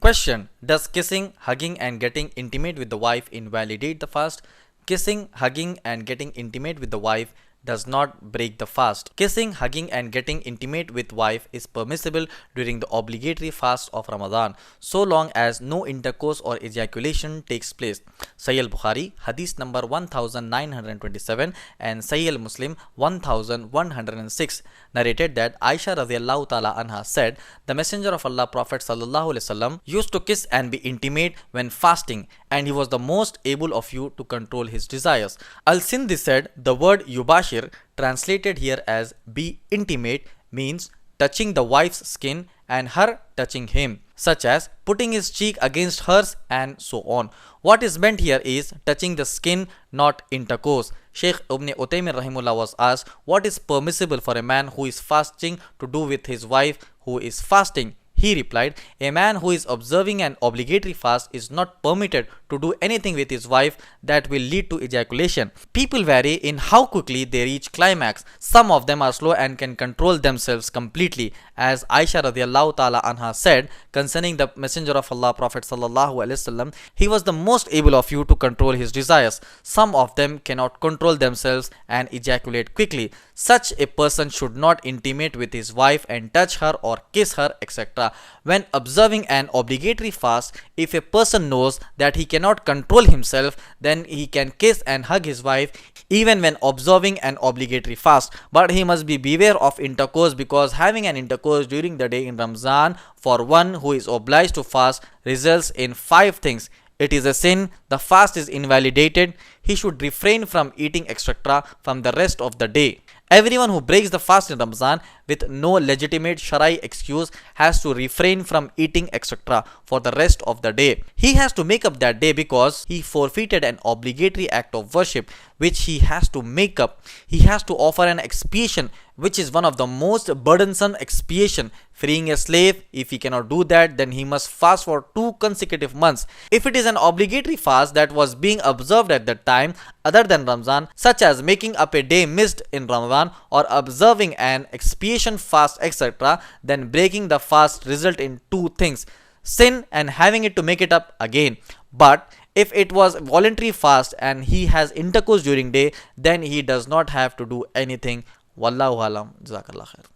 Question: does kissing, hugging and getting intimate with the wife invalidate the fast? Kissing, hugging and getting intimate with the wife does not break the fast. Kissing, hugging and getting intimate with wife is permissible during the obligatory fast of Ramadan so long as no intercourse or ejaculation takes place. Sahih al-Bukhari, hadith number 1927 and Sahih al-Muslim 1106 narrated that Aisha radhiyallahu ta'ala anha said, the Messenger of Allah Prophet sallallahu alaihi wasallam used to kiss and be intimate when fasting, and he was the most able of you to control his desires. Al-Sindi said, the word yubashir, translated here as be intimate, means touching the wife's skin and her touching him, such as putting his cheek against hers and so on. What is meant here is touching the skin, not intercourse. Sheikh Ibn Uthaymeen rahimullah was asked what is permissible for a man who is fasting to do with his wife who is fasting. He replied, a man who is observing an obligatory fast is not permitted to do anything with his wife that will lead to ejaculation. People vary in how quickly they reach climax. Some of them are slow and can control themselves completely. As Aisha radhiyallahu ta'ala anha said concerning the Messenger of Allah Prophet sallallahu alaihi wasallam, he was the most able of you to control his desires. Some of them cannot control themselves and ejaculate quickly. Such a person should not intimate with his wife and touch her or kiss her, etc. When observing an obligatory fast, if a person knows that he cannot control himself, then he can kiss and hug his wife even when observing an obligatory fast. But he must be beware of intercourse, because having an intercourse during the day in Ramzan for one who is obliged to fast results in 5 things. It is a sin, the fast is invalidated, he should refrain from eating etc. from the rest of the day. Everyone who breaks the fast in Ramzan with no legitimate Sharai excuse has to refrain from eating etc. for the rest of the day. He has to make up that day because he forfeited an obligatory act of worship which he has to make up. He has to offer an expiation, which is one of the most burdensome expiation, freeing a slave. If he cannot do that, then he must fast for 2 consecutive months. If it is an obligatory fast that was being observed at that time other than Ramzan, such as making up a day missed in Ramadan or observing an expiation fast etc., then breaking the fast result in 2 things: sin and having it to make it up again. But if it was voluntary fast and he has intercourse during day, then he does not have to do anything. Wallahu alam. Jazakallah khair.